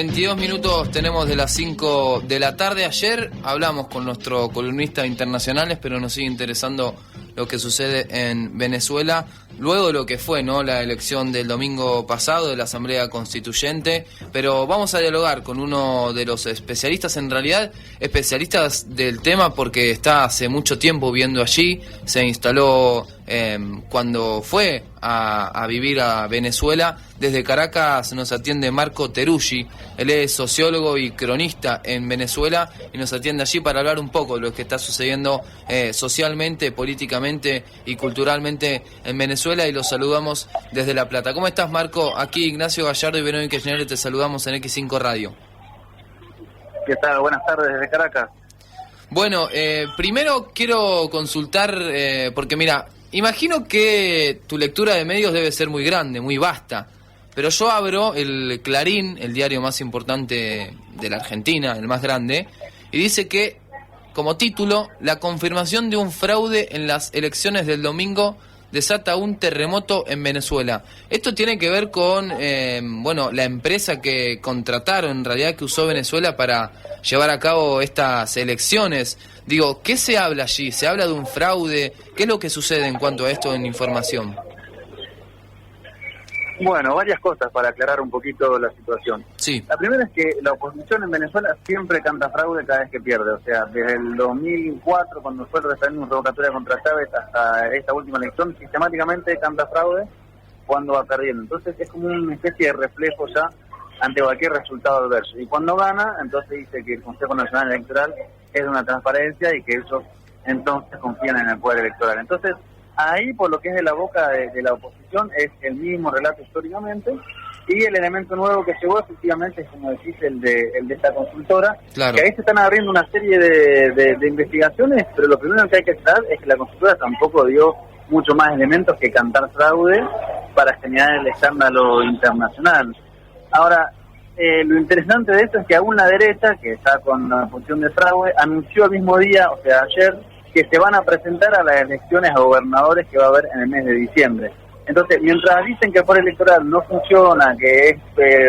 22 minutos tenemos de las 5 de la tarde. Ayer hablamos con nuestro columnista internacionales, pero nos sigue interesando lo que sucede en Venezuela, luego de lo que fue, ¿no?, la elección del domingo pasado de la Asamblea Constituyente. Pero vamos a dialogar con uno de los especialistas, en realidad especialistas del tema, porque está hace mucho tiempo viviendo allí, se instaló cuando fue a vivir a Venezuela. Desde Caracas nos atiende Marco Teruggi, él es sociólogo y cronista en Venezuela y nos atiende allí para hablar un poco de lo que está sucediendo socialmente, políticamente y culturalmente en Venezuela, y lo saludamos desde La Plata. ¿Cómo estás, Marco? Aquí Ignacio Gallardo y Verónica Kirchner, te saludamos en X5 Radio. ¿Qué tal? Buenas tardes desde Caracas. Bueno, primero quiero consultar, porque mira, imagino que tu lectura de medios debe ser muy grande, muy vasta, pero yo abro el Clarín, el diario más importante de la Argentina, el más grande, y dice que, como título, la confirmación de un fraude en las elecciones del domingo desata un terremoto en Venezuela. Esto tiene que ver con, la empresa que contrataron, en realidad, que usó Venezuela para llevar a cabo estas elecciones. Digo, ¿qué se habla allí? ¿Se habla de un fraude? ¿Qué es lo que sucede en cuanto a esto en información? Bueno, varias cosas para aclarar un poquito la situación. Sí. La primera es que la oposición en Venezuela siempre canta fraude cada vez que pierde. O sea, desde el 2004, cuando fue el referéndum revocatoria contra Chávez, hasta esta última elección, sistemáticamente canta fraude cuando va perdiendo. Entonces es como una especie de reflejo ya ante cualquier resultado adverso. Y cuando gana, entonces dice que el Consejo Nacional Electoral es de una transparencia y que ellos entonces confían en el poder electoral. Entonces, ahí, por lo que es de la boca de la oposición, es el mismo relato históricamente, y el elemento nuevo que llegó efectivamente es, como decís, el de esta consultora. Claro. Que ahí se están abriendo una serie de investigaciones, pero lo primero que hay que aclarar es que la consultora tampoco dio mucho más elementos que cantar fraude para señalar el escándalo internacional. Ahora, lo interesante de esto es que aún la derecha, que está con la posición de fraude, anunció el mismo día, o sea, ayer, que se van a presentar a las elecciones a gobernadores que va a haber en el mes de diciembre. Entonces, mientras dicen que el poder electoral no funciona, que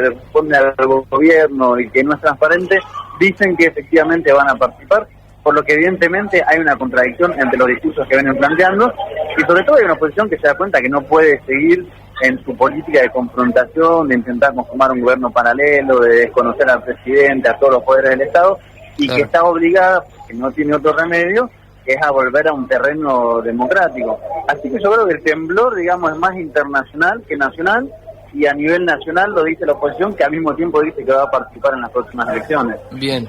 responde al gobierno y que no es transparente, dicen que efectivamente van a participar, por lo que evidentemente hay una contradicción entre los discursos que vienen planteando, y sobre todo hay una oposición que se da cuenta que no puede seguir en su política de confrontación, de intentar conformar un gobierno paralelo, de desconocer al presidente, a todos los poderes del Estado, y claro, que está obligada, porque no tiene otro remedio, que es a volver a un terreno democrático. Así que yo creo que el temblor, digamos, es más internacional que nacional, y a nivel nacional lo dice la oposición, que al mismo tiempo dice que va a participar en las próximas elecciones. Bien.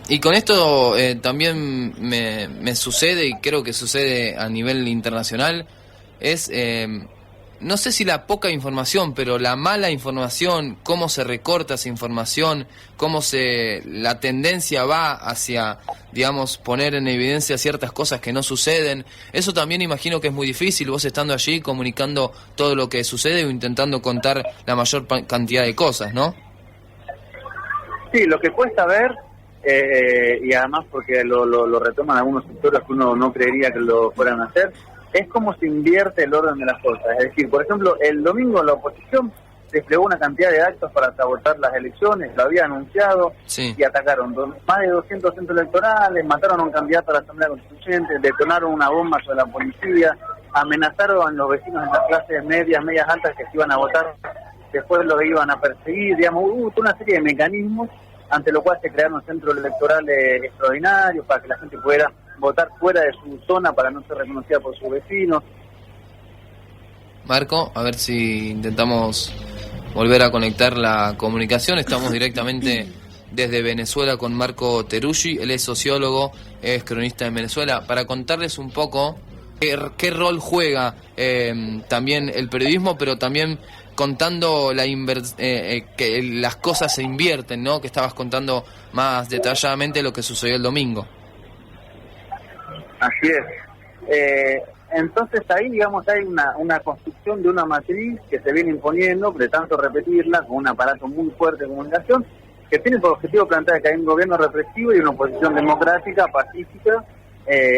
Y con esto también me sucede, y creo que sucede a nivel internacional, es, no sé si la poca información, pero la mala información, cómo se recorta esa información, la tendencia va hacia, digamos, poner en evidencia ciertas cosas que no suceden. Eso también imagino que es muy difícil, vos estando allí comunicando todo lo que sucede o intentando contar la mayor cantidad de cosas, ¿no? Sí, lo que cuesta ver, y además porque lo retoman algunos sectores que uno no creería que lo fueran a hacer, es cómo se invierte el orden de las cosas. Es decir, por ejemplo, el domingo la oposición desplegó una cantidad de actos para sabotar las elecciones, lo había anunciado, sí, y atacaron más de 200 centros electorales, mataron a un candidato a la Asamblea Constituyente, detonaron una bomba sobre la policía, amenazaron a los vecinos de las clases medias altas que se iban a votar, después los iban a perseguir, digamos, hubo una serie de mecanismos ante lo cual se crearon centros electorales extraordinarios para que la gente pudiera votar fuera de su zona para no ser reconocida por sus vecinos. Marco, a ver si intentamos volver a conectar la comunicación. Estamos directamente desde Venezuela con Marco Teruggi, él es sociólogo, es cronista en Venezuela, para contarles un poco qué rol juega también el periodismo, pero también contando que las cosas se invierten, ¿no? Que estabas contando más detalladamente lo que sucedió el domingo. Así es. Entonces ahí, digamos, hay una construcción de una matriz que se viene imponiendo, de tanto repetirla, con un aparato muy fuerte de comunicación, que tiene por objetivo plantear que hay un gobierno represivo y una oposición democrática, pacífica,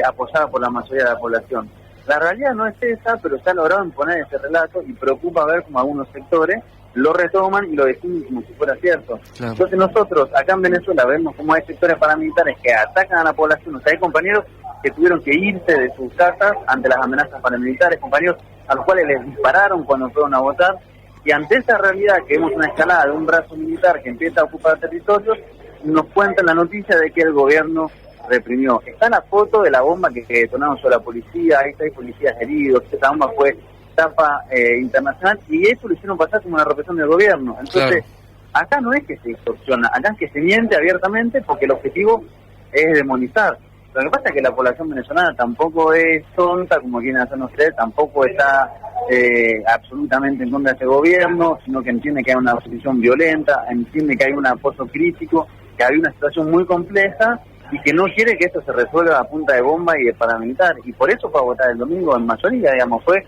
apoyada por la mayoría de la población. La realidad no es esa, pero se ha logrado imponer ese relato y preocupa ver como algunos sectores lo retoman y lo definen como si fuera cierto. Claro. Entonces nosotros acá en Venezuela vemos como hay sectores paramilitares que atacan a la población. O sea, hay compañeros que tuvieron que irse de sus casas ante las amenazas paramilitares, compañeros a los cuales les dispararon cuando fueron a votar, y ante esa realidad que vemos una escalada de un brazo militar que empieza a ocupar territorios, nos cuentan la noticia de que el gobierno reprimió. Está la foto de la bomba que detonaron sobre la policía, ahí hay policías heridos, esa bomba fue tapa internacional, y eso lo hicieron pasar como una represión del gobierno. Entonces, acá no es que se distorsiona, acá es que se miente abiertamente porque el objetivo es demonizar. Lo que pasa es que la población venezolana tampoco es tonta, como quieren hacernos creer, tampoco está absolutamente en contra de ese gobierno, sino que entiende que hay una oposición violenta, entiende que hay un apoyo crítico, que hay una situación muy compleja y que no quiere que esto se resuelva a punta de bomba y de paramilitar. Y por eso fue a votar el domingo en mayoría, digamos, fue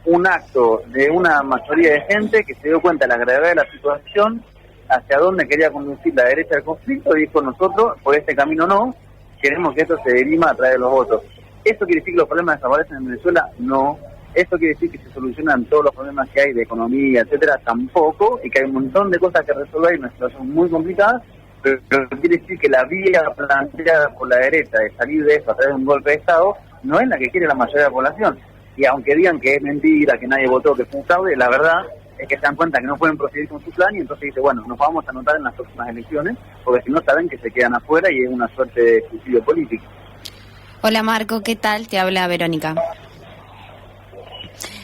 un acto de una mayoría de gente que se dio cuenta de la gravedad de la situación, hacia dónde quería conducir la derecha del conflicto, y dijo: nosotros, por este camino no, queremos que esto se dirima a través de los votos. ¿Esto quiere decir que los problemas desaparecen en Venezuela? No. ¿Esto quiere decir que se solucionan todos los problemas que hay de economía, etcétera? Tampoco, y que hay un montón de cosas que resolver y una situación muy complicada, pero quiere decir que la vía planteada por la derecha de salir de eso a través de un golpe de Estado no es la que quiere la mayoría de la población. Y aunque digan que es mentira, que nadie votó, que fue un fraude, la verdad es que se dan cuenta que no pueden proseguir con su plan, y entonces dice: bueno, nos vamos a anotar en las próximas elecciones, porque si no saben que se quedan afuera y es una suerte de suicidio político. Hola Marco, ¿qué tal? Te habla Verónica.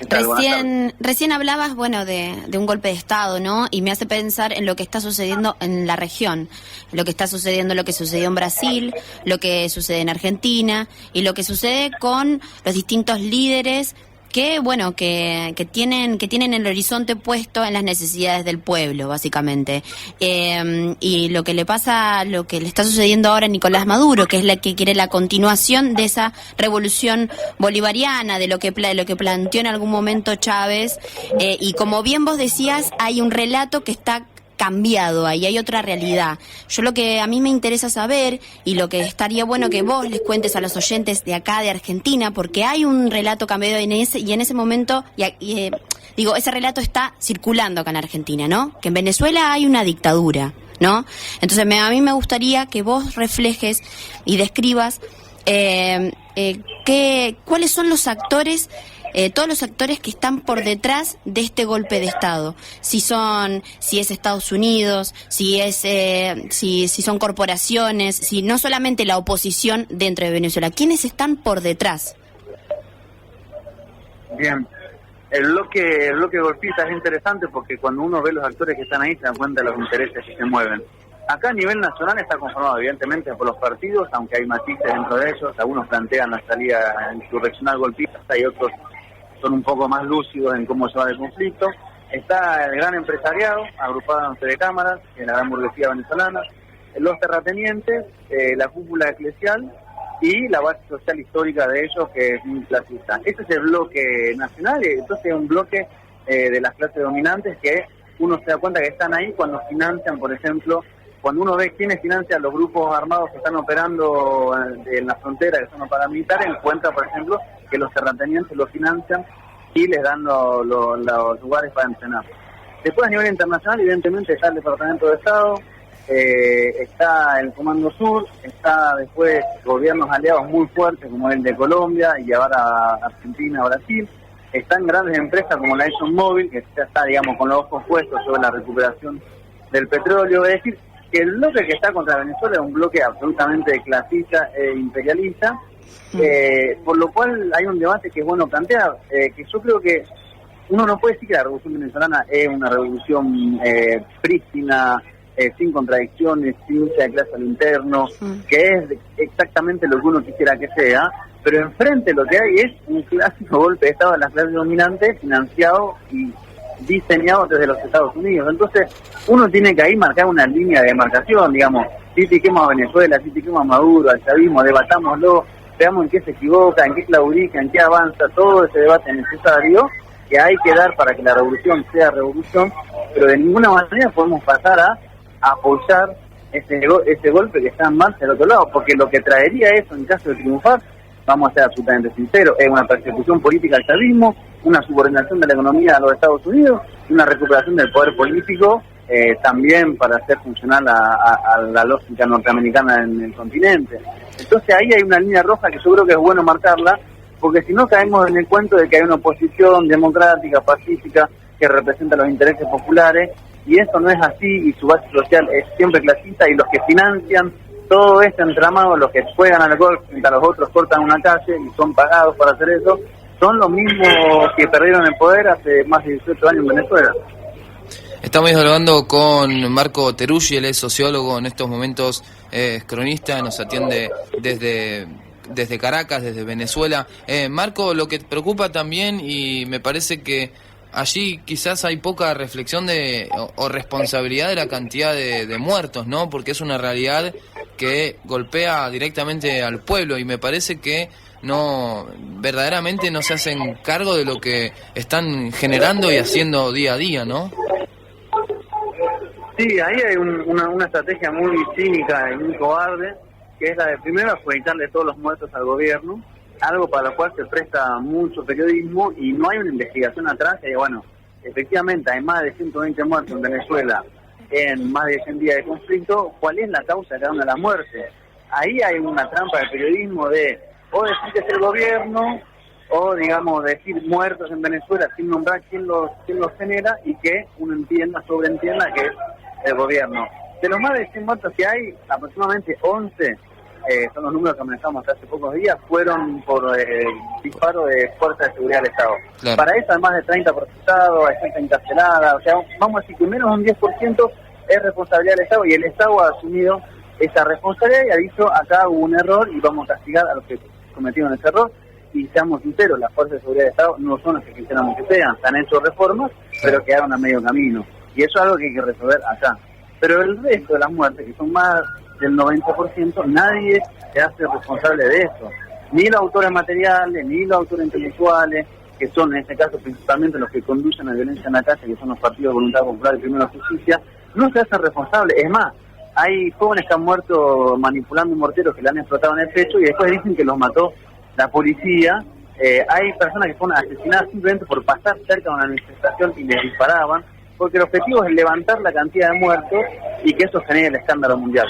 Recién hablabas, bueno, de un golpe de Estado, ¿no? Y me hace pensar en lo que está sucediendo en la región, lo que está sucediendo, lo que sucedió en Brasil, lo que sucede en Argentina y lo que sucede con los distintos líderes que, bueno, que tienen el horizonte puesto en las necesidades del pueblo, básicamente. Y lo que le pasa, lo que le está sucediendo ahora a Nicolás Maduro, que es la que quiere la continuación de esa revolución bolivariana, de lo que planteó en algún momento Chávez. Y como bien vos decías, hay un relato que está cambiado, ahí hay otra realidad. Yo lo que a mí me interesa saber, y lo que estaría bueno que vos les cuentes a los oyentes de acá de Argentina, porque hay un relato cambiado en ese momento, digo, ese relato está circulando acá en Argentina, ¿no? Que en Venezuela hay una dictadura, ¿no? Entonces a mí me gustaría que vos reflejes y describas cuáles son los actores, todos los actores que están por detrás de este golpe de Estado. Si es Estados Unidos, si son corporaciones, si no solamente la oposición dentro de Venezuela. ¿Quiénes están por detrás? Bien, el bloque golpista es interesante porque cuando uno ve los actores que están ahí se dan cuenta de los intereses que se mueven. Acá a nivel nacional está conformado evidentemente por los partidos, aunque hay matices dentro de ellos. Algunos plantean la salida insurreccional golpista y otros son un poco más lúcidos en cómo llevar el conflicto. Está el gran empresariado, agrupado en telecámaras, en la gran burguesía venezolana, los terratenientes, la cúpula eclesial y la base social histórica de ellos, que es muy clasista. Ese es el bloque nacional, y entonces es un bloque de las clases dominantes que uno se da cuenta que están ahí cuando financian, por ejemplo, cuando uno ve quiénes financian los grupos armados que están operando en la frontera, que son los paramilitares, encuentra, por ejemplo, que los terratenientes los financian y les dan los lugares para entrenar. Después, a nivel internacional, evidentemente está el Departamento de Estado, está el Comando Sur, está después gobiernos aliados muy fuertes como el de Colombia y ahora Argentina, Brasil. Están grandes empresas como la ExxonMobil, que ya está, digamos, con los ojos puestos sobre la recuperación del petróleo. Es decir, que el bloque que está contra Venezuela es un bloque absolutamente clasista e imperialista, por lo cual hay un debate que es bueno plantear, que yo creo que uno no puede decir que la revolución venezolana es una revolución prístina, sin contradicciones, sin lucha de clase al interno, que es exactamente lo que uno quisiera que sea, pero enfrente lo que hay es un clásico golpe de Estado de las clases dominantes, financiado y diseñado desde los Estados Unidos. Entonces uno tiene que ahí marcar una línea de demarcación, digamos, si critiquemos a Venezuela, si critiquemos a Maduro, al chavismo, debatámoslo, veamos en qué se equivoca, en qué claudica, en qué avanza, todo ese debate necesario que hay que dar para que la revolución sea revolución, pero de ninguna manera podemos pasar a apoyar ese golpe que está en marcha del otro lado, porque lo que traería eso en caso de triunfar, vamos a ser absolutamente sinceros, es una persecución política al chavismo, una subordinación de la economía a los Estados Unidos y una recuperación del poder político también para hacer funcionar a la lógica norteamericana en el continente. Entonces ahí hay una línea roja que yo creo que es bueno marcarla, porque si no caemos en el cuento de que hay una oposición democrática, pacífica, que representa los intereses populares, y eso no es así, y su base social es siempre clasista, y los que financian todo este entramado, los que juegan al golf mientras los otros cortan una calle y son pagados para hacer eso, son los mismos que perdieron el poder hace más de 18 años en Venezuela. Estamos dialogando con Marco Teruggi, él es sociólogo, en estos momentos es cronista, nos atiende desde Caracas, desde Venezuela. Marco, lo que preocupa también, y me parece que allí quizás hay poca reflexión o responsabilidad de la cantidad de muertos, ¿no? Porque es una realidad que golpea directamente al pueblo, y me parece que verdaderamente no se hacen cargo de lo que están generando y haciendo día a día, ¿no? Sí, ahí hay una estrategia muy cínica y muy cobarde, que es la de primero adjudicarle todos los muertos al gobierno, algo para lo cual se presta mucho periodismo y no hay una investigación atrás. Bueno, efectivamente hay más de 120 muertos en Venezuela en más de 100 días de conflicto. ¿Cuál es la causa de cada una de las muertes? Ahí hay una trampa de periodismo de o decir que es el gobierno, o digamos decir muertos en Venezuela sin nombrar quién los genera, y que uno sobreentienda que es el gobierno. De los más de 100 muertos que hay, aproximadamente 11, son los números que manejamos hace pocos días, fueron por disparo de fuerzas de seguridad del Estado. Claro. Para eso hay más de 30 procesados, hay gente encarcelada, o sea, vamos a decir que menos de un 10% es responsabilidad del Estado, y el Estado ha asumido esa responsabilidad y ha dicho: acá hubo un error y vamos a castigar a los que cometieron ese error. Y seamos sinceros, las fuerzas de seguridad del Estado no son las que quisiéramos que sean, se han hecho reformas, pero quedaron a medio camino. Y eso es algo que hay que resolver acá. Pero el resto de las muertes, que son más del 90%, nadie se hace responsable de eso. Ni los autores materiales, ni los autores intelectuales, que son en este caso principalmente los que conducen a la violencia en la calle, que son los partidos de Voluntad Popular y Primera Justicia, no se hacen responsables. Es más, hay jóvenes que han muerto manipulando un mortero que le han explotado en el pecho y después dicen que los mató la policía. Hay personas que fueron asesinadas simplemente por pasar cerca de una manifestación y les disparaban, porque el objetivo es levantar la cantidad de muertos y que eso genere el escándalo mundial.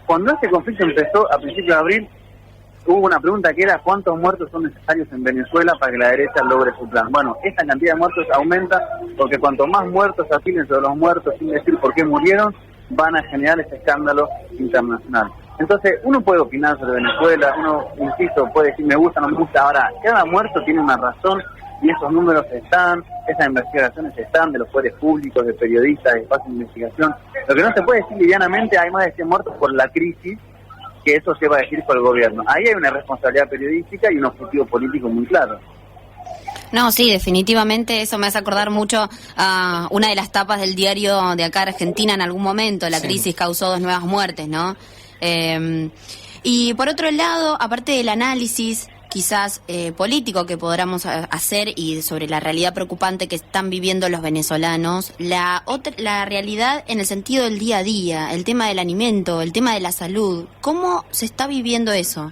Cuando este conflicto empezó a principios de abril, hubo una pregunta que era: ¿cuántos muertos son necesarios en Venezuela para que la derecha logre su plan? Bueno, esta cantidad de muertos aumenta, porque cuanto más muertos se apilen sobre los muertos sin decir por qué murieron, van a generar ese escándalo internacional. Entonces, uno puede opinar sobre Venezuela, uno, insisto, puede decir me gusta, no me gusta. Ahora, cada muerto tiene una razón, y esos números están, esas investigaciones están, de los poderes públicos, de periodistas, de espacios de investigación. Lo que no se puede decir livianamente: hay más de 100 muertos por la crisis, que eso se va a decir por el gobierno. Ahí hay una responsabilidad periodística y un objetivo político muy claro. No, sí, definitivamente eso me hace acordar mucho a una de las tapas del diario de acá Argentina en algún momento. La crisis causó 2 nuevas muertes, ¿no? Y por otro lado, aparte del análisis quizás político que podamos hacer y sobre la realidad preocupante que están viviendo los venezolanos, la realidad en el sentido del día a día, el tema del alimento, el tema de la salud, ¿cómo se está viviendo eso?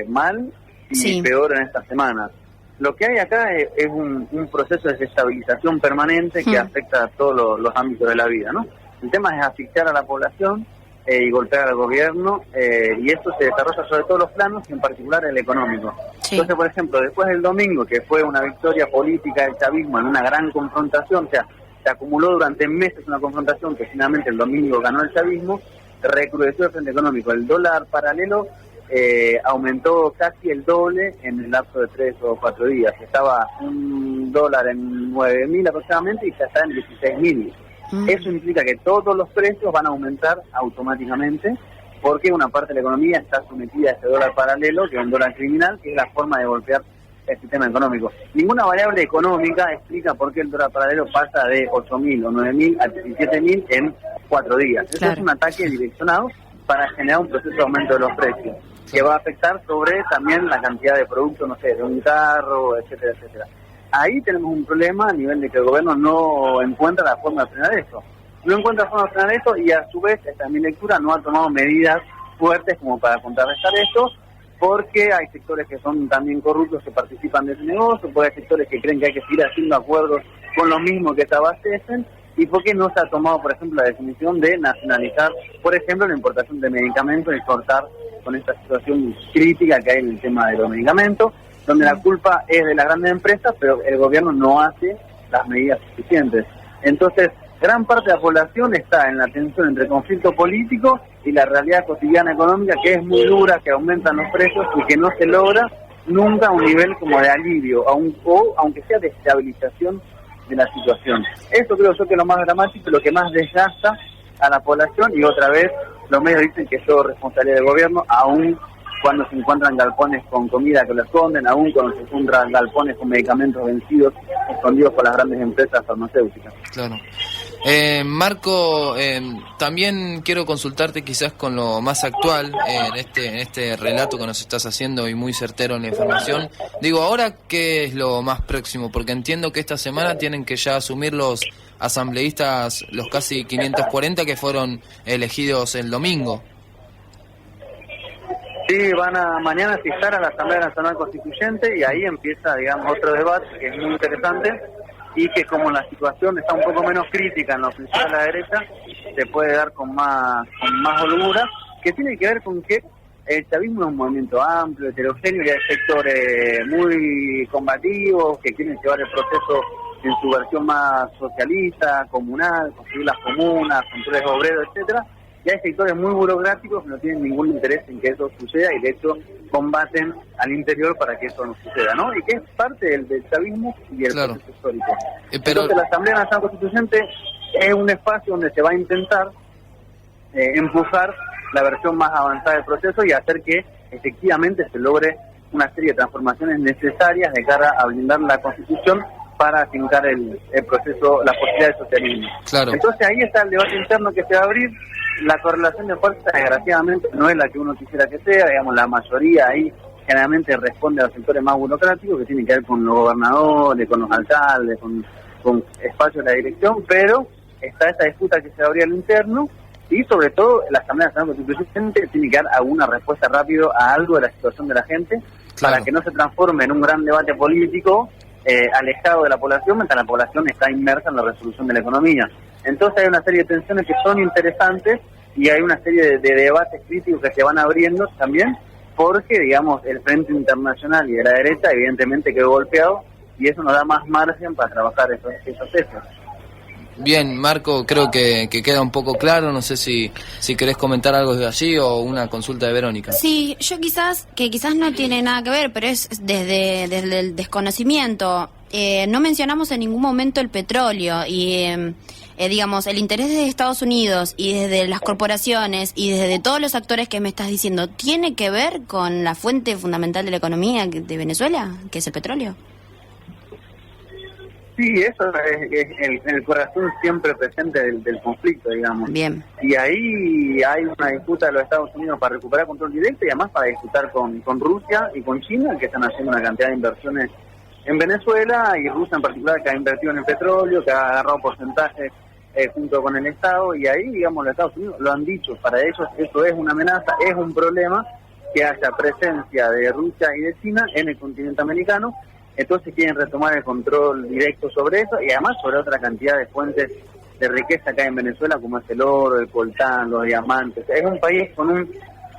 Mal y peor en estas semanas. Lo que hay acá es un proceso de desestabilización permanente que afecta a todos los ámbitos de la vida, ¿no? El tema es asfixiar a la población y golpear al gobierno, y esto se desarrolla sobre todos los planos, y en particular el económico. Sí. Entonces, por ejemplo, después del domingo, que fue una victoria política del chavismo en una gran confrontación, o sea, se acumuló durante meses una confrontación que finalmente el domingo ganó el chavismo, recrudeció el frente económico. El dólar paralelo aumentó casi el doble en el lapso de 3 o 4 días. Estaba un dólar en 9.000 aproximadamente y ya está en 16.000. Eso implica que todos los precios van a aumentar automáticamente, porque una parte de la economía está sometida a ese dólar paralelo, que es un dólar criminal, que es la forma de golpear el sistema económico. Ninguna variable económica explica por qué el dólar paralelo pasa de 8.000 o 9.000 a 17.000 en 4 días. Eso es un ataque direccionado para generar un proceso de aumento de los precios, que va a afectar sobre también la cantidad de productos, no sé, de un carro, etcétera, etcétera. Ahí tenemos un problema a nivel de que el gobierno no encuentra la forma de frenar esto. No encuentra la forma de frenar esto, y a su vez, esta es mi lectura, no ha tomado medidas fuertes como para contrarrestar esto, porque hay sectores que son también corruptos que participan de ese negocio, porque hay sectores que creen que hay que seguir haciendo acuerdos con los mismos que se abastecen, y porque no se ha tomado, por ejemplo, la definición de nacionalizar, por ejemplo, la importación de medicamentos y cortar con esta situación crítica que hay en el tema de los medicamentos, donde la culpa es de las grandes empresas, pero el gobierno no hace las medidas suficientes. Entonces, gran parte de la población está en la tensión entre conflicto político y la realidad cotidiana económica, que es muy dura, que aumentan los precios y que no se logra nunca un nivel como de alivio, o aunque sea de estabilización de la situación. Eso creo yo que es lo más dramático, lo que más desgasta a la población, y otra vez los medios dicen que es todo responsabilidad del gobierno, aún cuando se encuentran galpones con comida que lo esconden, aún cuando se encuentran galpones con medicamentos vencidos, escondidos por las grandes empresas farmacéuticas. Claro. Marco, también quiero consultarte quizás con lo más actual en este relato que nos estás haciendo y muy certero en la información. Digo, ahora, ¿qué es lo más próximo? Porque entiendo que esta semana tienen que ya asumir los asambleístas, los casi 540 que fueron elegidos el domingo. Sí, mañana asistir a la Asamblea Nacional Constituyente, y ahí empieza, digamos, otro debate que es muy interesante, y que como la situación está un poco menos crítica en la oposición a la derecha, se puede dar con más holgura, que tiene que ver con que el chavismo es un movimiento amplio, heterogéneo, y hay sectores muy combativos que quieren llevar el proceso en su versión más socialista, comunal, construir las comunas, controles obreros, etcétera. Y hay sectores muy burocráticos que no tienen ningún interés en que eso suceda, y de hecho combaten al interior para que eso no suceda, ¿no? Y que es parte del chavismo y el proceso histórico. Entonces la Asamblea Nacional Constituyente es un espacio donde se va a intentar empujar la versión más avanzada del proceso y hacer que efectivamente se logre una serie de transformaciones necesarias de cara a blindar la Constitución para afincar el proceso, la posibilidad del socialismo. Claro. Entonces ahí está el debate interno que se va a abrir. La correlación de fuerzas, desgraciadamente, no es la que uno quisiera que sea. Digamos, la mayoría ahí generalmente responde a los sectores más burocráticos, que tienen que ver con los gobernadores, con los alcaldes, con espacios de la dirección, pero está esta disputa que se abría al interno, y sobre todo la Asamblea Nacional Constituyente tiene que dar alguna respuesta rápido a algo de la situación de la gente, para que no se transforme en un gran debate político alejado de la población, mientras la población está inmersa en la resolución de la economía. Entonces hay una serie de tensiones que son interesantes, y hay una serie de debates críticos que se van abriendo también, porque, digamos, el frente internacional y de la derecha evidentemente quedó golpeado, y eso nos da más margen para trabajar esos hechos. Bien, Marco, creo que queda un poco claro. No sé si querés comentar algo de allí o una consulta de Verónica. Sí, yo quizás no tiene nada que ver, pero es desde el desconocimiento. No mencionamos en ningún momento el petróleo y, digamos, el interés de Estados Unidos y desde las corporaciones y desde todos los actores que me estás diciendo, ¿tiene que ver con la fuente fundamental de la economía de Venezuela, que es el petróleo? Sí, eso es el corazón siempre presente del conflicto, digamos. Bien. Y ahí hay una disputa de los Estados Unidos para recuperar control directo, y además para disputar con Rusia y con China, que están haciendo una cantidad de inversiones en Venezuela, y Rusia en particular, que ha invertido en el petróleo, que ha agarrado porcentajes junto con el Estado, y ahí, digamos, los Estados Unidos lo han dicho, para ellos eso es una amenaza, es un problema que haya presencia de Rusia y de China en el continente americano. Entonces quieren retomar el control directo sobre eso, y además sobre otra cantidad de fuentes de riqueza que hay en Venezuela, como es el oro, el coltán, los diamantes. Es un país con un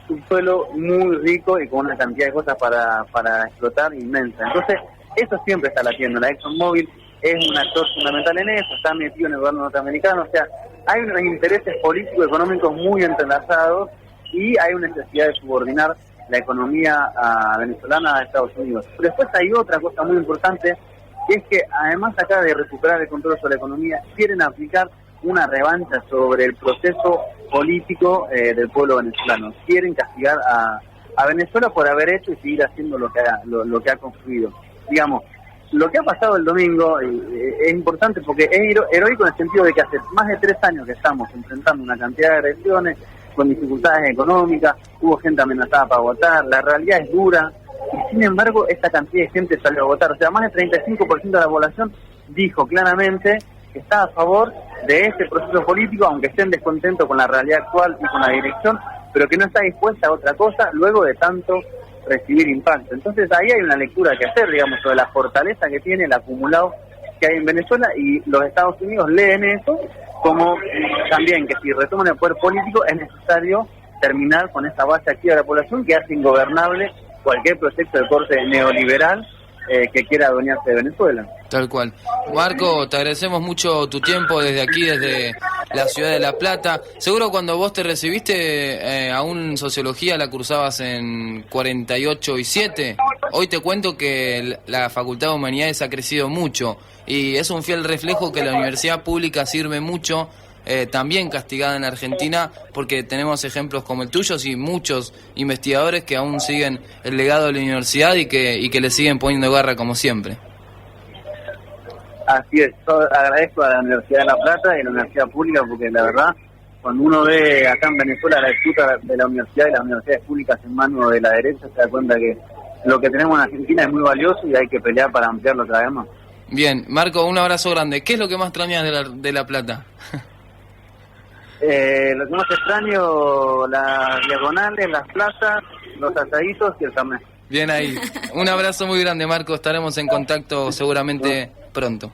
subsuelo muy rico y con una cantidad de cosas para explotar inmensa. Entonces, eso siempre está latiendo. La ExxonMobil es un actor fundamental en eso, está metido en el gobierno norteamericano. O sea, hay unos intereses políticos y económicos muy entrelazados, y hay una necesidad de subordinar la economía venezolana a Estados Unidos. Pero después hay otra cosa muy importante, que es que además acá de recuperar el control sobre la economía, quieren aplicar una revancha sobre el proceso político del pueblo venezolano. Quieren castigar a Venezuela por haber hecho y seguir haciendo lo que ha construido. Digamos, lo que ha pasado el domingo es importante porque es heroico en el sentido de que hace más de 3 años que estamos enfrentando una cantidad de agresiones, con dificultades económicas, hubo gente amenazada para votar, la realidad es dura, y sin embargo esta cantidad de gente salió a votar. O sea, más del 35% de la población dijo claramente que está a favor de este proceso político, aunque estén descontentos con la realidad actual y con la dirección, pero que no está dispuesta a otra cosa luego de tanto recibir impacto. Entonces ahí hay una lectura que hacer, digamos, sobre la fortaleza que tiene el acumulado que hay en Venezuela, y los Estados Unidos leen eso como también que si retoman el poder político es necesario terminar con esa base activa de la población que hace ingobernable cualquier proyecto de corte neoliberal que quiera adueñarse de Venezuela. Tal cual. Marco, te agradecemos mucho tu tiempo desde aquí, desde la ciudad de La Plata. Seguro cuando vos te recibiste, aún sociología la cursabas en 48 y 7. Hoy te cuento que la Facultad de Humanidades ha crecido mucho y es un fiel reflejo que la universidad pública sirve mucho, también castigada en Argentina, porque tenemos ejemplos como el tuyo y muchos investigadores que aún siguen el legado de la universidad y que le siguen poniendo garra como siempre. Así es, yo agradezco a la Universidad de La Plata y a la Universidad Pública, porque la verdad, cuando uno ve acá en Venezuela la disputa de la universidad y las universidades públicas en manos de la derecha, se da cuenta que lo que tenemos en Argentina es muy valioso y hay que pelear para ampliarlo cada vez más. Bien, Marco, un abrazo grande. ¿Qué es lo que más extrañas de La Plata? Lo que más extraño, las diagonales, las plazas, los asaditos y el carnet. Bien ahí. Un abrazo muy grande, Marco. Estaremos en contacto seguramente pronto.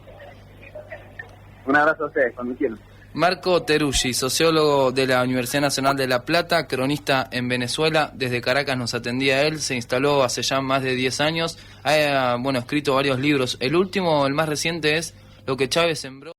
Un abrazo a ustedes, cuando quieran. Marco Teruggi, sociólogo de la Universidad Nacional de La Plata, cronista en Venezuela. Desde Caracas nos atendía él, se instaló hace ya más de 10 años. Ha escrito varios libros. El último, el más reciente, es Lo que Chávez sembró.